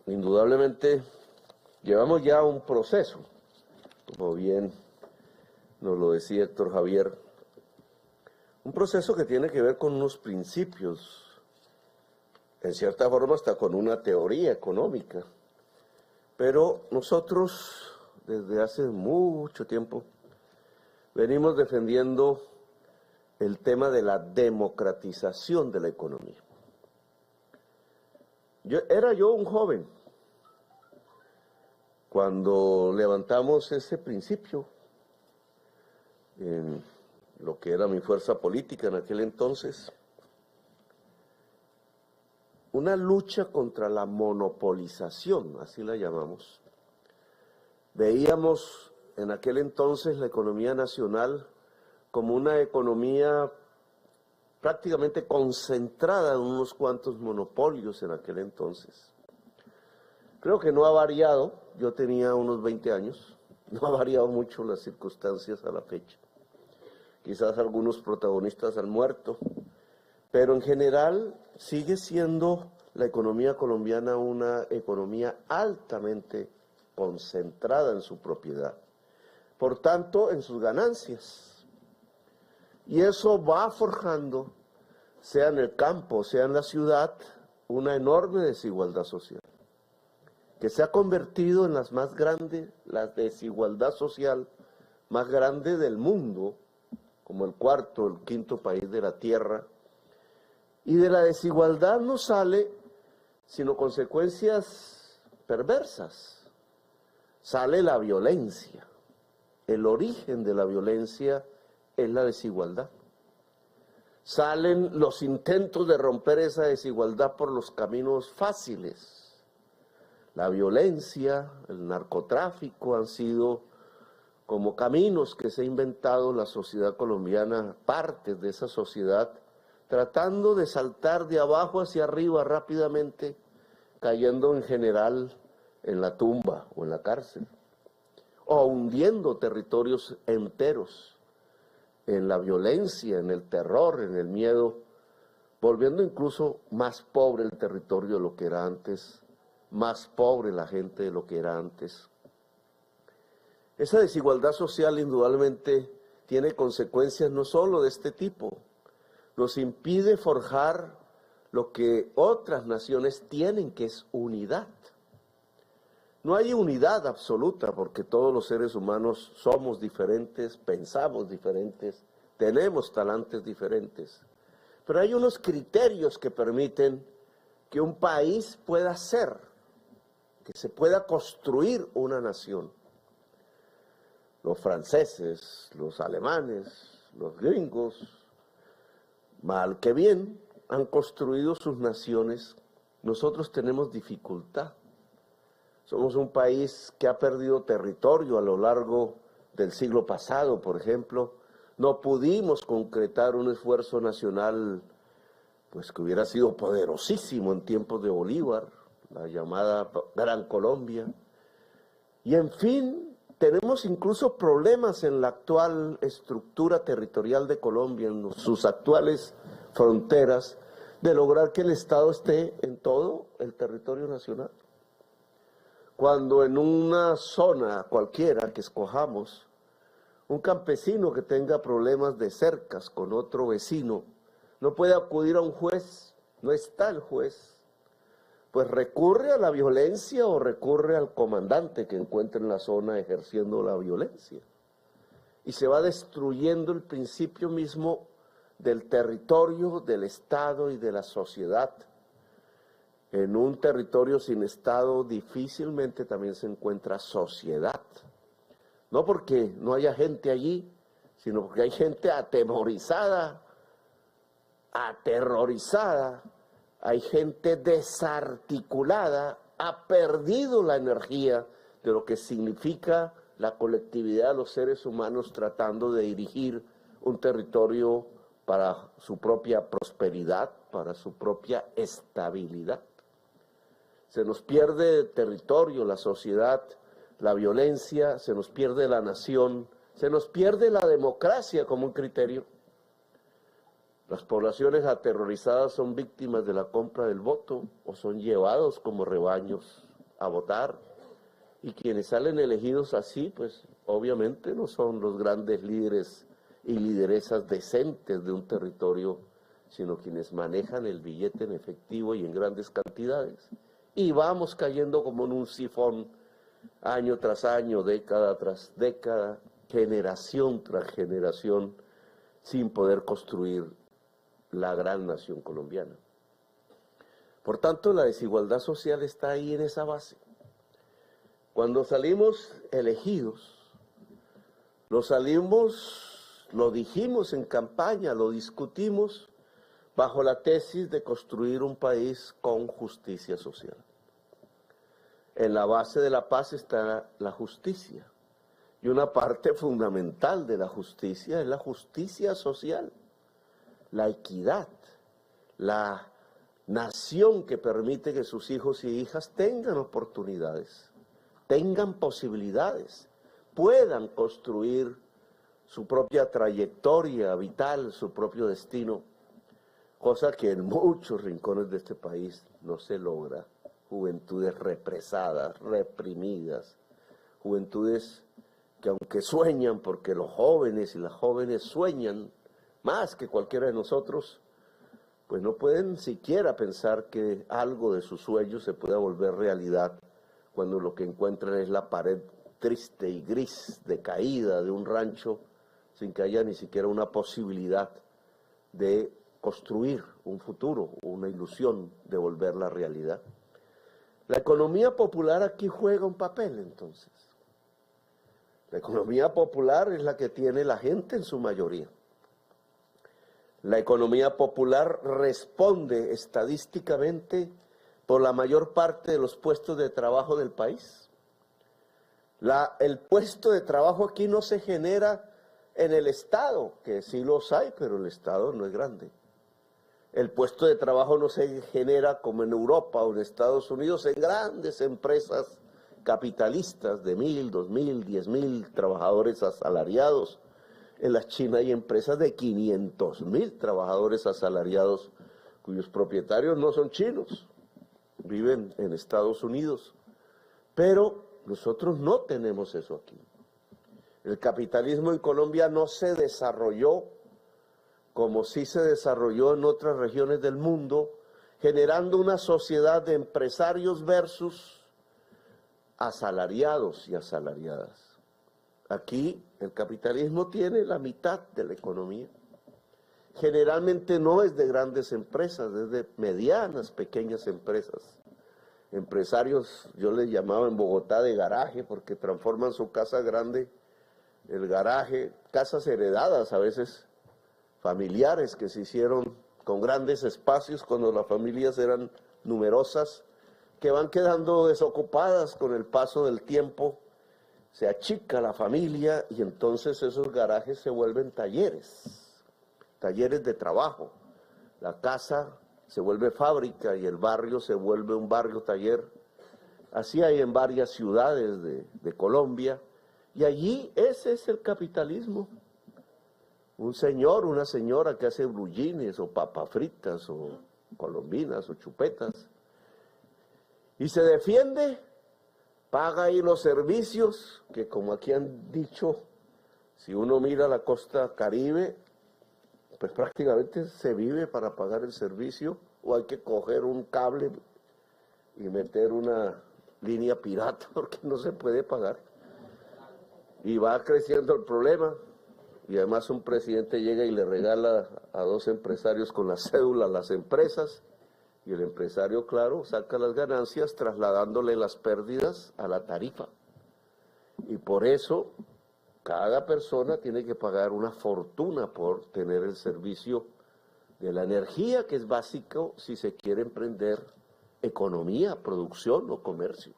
indudablemente llevamos ya un proceso, como bien nos lo decía Héctor Javier, un proceso que tiene que ver con unos principios, en cierta forma hasta con una teoría económica, pero nosotros desde hace mucho tiempo venimos defendiendo el tema de la democratización de la economía. Era yo un joven cuando levantamos ese principio en lo que era mi fuerza política en aquel entonces, una lucha contra la monopolización, así la llamamos. Veíamos en aquel entonces la economía nacional como una economía prácticamente concentrada en unos cuantos monopolios en aquel entonces. Creo que no ha variado, yo tenía unos 20 años, no ha variado mucho las circunstancias a la fecha. Quizás algunos protagonistas han muerto, pero en general sigue siendo la economía colombiana una economía altamente concentrada en su propiedad, por tanto en sus ganancias. Y eso va forjando, sea en el campo, sea en la ciudad, una enorme desigualdad social, que se ha convertido en la desigualdad social más grande del mundo, como el cuarto, el quinto país de la tierra. Y de la desigualdad no sale sino consecuencias perversas. Sale la violencia. El origen de la violencia es la desigualdad. Salen los intentos de romper esa desigualdad por los caminos fáciles. La violencia, el narcotráfico han sido como caminos que se ha inventado la sociedad colombiana, partes de esa sociedad, tratando de saltar de abajo hacia arriba rápidamente, cayendo en general en la tumba o en la cárcel, o hundiendo territorios enteros en la violencia, en el terror, en el miedo, volviendo incluso más pobre el territorio de lo que era antes, más pobre la gente de lo que era antes. Esa desigualdad social indudablemente tiene consecuencias no solo de este tipo, nos impide forjar lo que otras naciones tienen, que es unidad. No hay unidad absoluta porque todos los seres humanos somos diferentes, pensamos diferentes, tenemos talentos diferentes. Pero hay unos criterios que permiten que un país pueda ser, que se pueda construir una nación. Los franceses, los alemanes, los gringos, mal que bien, han construido sus naciones. Nosotros tenemos dificultad. Somos un país que ha perdido territorio a lo largo del siglo pasado, por ejemplo. No pudimos concretar un esfuerzo nacional pues que hubiera sido poderosísimo en tiempos de Bolívar, la llamada Gran Colombia. Y en fin, tenemos incluso problemas en la actual estructura territorial de Colombia, en sus actuales fronteras, de lograr que el Estado esté en todo el territorio nacional. Cuando en una zona cualquiera que escojamos, un campesino que tenga problemas de cercas con otro vecino, no puede acudir a un juez, no está el juez, pues recurre a la violencia o recurre al comandante que encuentra en la zona ejerciendo la violencia. Y se va destruyendo el principio mismo del territorio, del Estado y de la sociedad. En un territorio sin Estado difícilmente también se encuentra sociedad. No porque no haya gente allí, sino porque hay gente atemorizada, aterrorizada, hay gente desarticulada, ha perdido la energía de lo que significa la colectividad de los seres humanos tratando de dirigir un territorio para su propia prosperidad, para su propia estabilidad. Se nos pierde el territorio, la sociedad, la violencia, se nos pierde la nación, se nos pierde la democracia como un criterio. Las poblaciones aterrorizadas son víctimas de la compra del voto o son llevados como rebaños a votar, y quienes salen elegidos así, pues obviamente no son los grandes líderes y lideresas decentes de un territorio, sino quienes manejan el billete en efectivo y en grandes cantidades. Y vamos cayendo como en un sifón, año tras año, década tras década, generación tras generación, sin poder construir la gran nación colombiana. Por tanto, la desigualdad social está ahí en esa base. Cuando salimos elegidos, lo dijimos en campaña, lo discutimos bajo la tesis de construir un país con justicia social. En la base de la paz está la justicia, y una parte fundamental de la justicia es la justicia social, la equidad, la nación que permite que sus hijos y hijas tengan oportunidades, tengan posibilidades, puedan construir su propia trayectoria vital, su propio destino, cosa que en muchos rincones de este país no se logra. Juventudes represadas, reprimidas, juventudes que aunque sueñan, porque los jóvenes y las jóvenes sueñan más que cualquiera de nosotros, pues no pueden siquiera pensar que algo de sus sueños se pueda volver realidad cuando lo que encuentran es la pared triste y gris, decaída de un rancho, sin que haya ni siquiera una posibilidad de construir un futuro, una ilusión de volverla realidad. La economía popular aquí juega un papel, entonces. La economía popular es la que tiene la gente en su mayoría. La economía popular responde estadísticamente por la mayor parte de los puestos de trabajo del país. El puesto de trabajo aquí no se genera en el Estado, que sí los hay, pero el Estado no es grande. El puesto de trabajo no se genera como en Europa o en Estados Unidos en grandes empresas capitalistas de 1.000, 2.000, 10.000 trabajadores asalariados. En la China hay empresas de 500.000 trabajadores asalariados cuyos propietarios no son chinos, viven en Estados Unidos. Pero nosotros no tenemos eso aquí. El capitalismo en Colombia no se desarrolló como sí se desarrolló en otras regiones del mundo, generando una sociedad de empresarios versus asalariados y asalariadas. Aquí el capitalismo tiene la mitad de la economía. Generalmente no es de grandes empresas, es de medianas, pequeñas empresas. Empresarios, yo les llamaba en Bogotá de garaje, porque transforman su casa grande, el garaje, casas heredadas a veces, familiares que se hicieron con grandes espacios cuando las familias eran numerosas, que van quedando desocupadas con el paso del tiempo, se achica la familia y entonces esos garajes se vuelven talleres de trabajo. La casa se vuelve fábrica y el barrio se vuelve un barrio taller. Así hay en varias ciudades de Colombia, y allí ese es el capitalismo. Un señor, una señora que hace blujines o papas fritas o colombinas o chupetas y se defiende, paga ahí los servicios, que como aquí han dicho, si uno mira la costa Caribe, pues prácticamente se vive para pagar el servicio, o hay que coger un cable y meter una línea pirata porque no se puede pagar. Y va creciendo el problema. Y además un presidente llega y le regala a 2 empresarios con la cédula a las empresas, y el empresario, claro, saca las ganancias trasladándole las pérdidas a la tarifa. Y por eso cada persona tiene que pagar una fortuna por tener el servicio de la energía, que es básico si se quiere emprender economía, producción o comercio.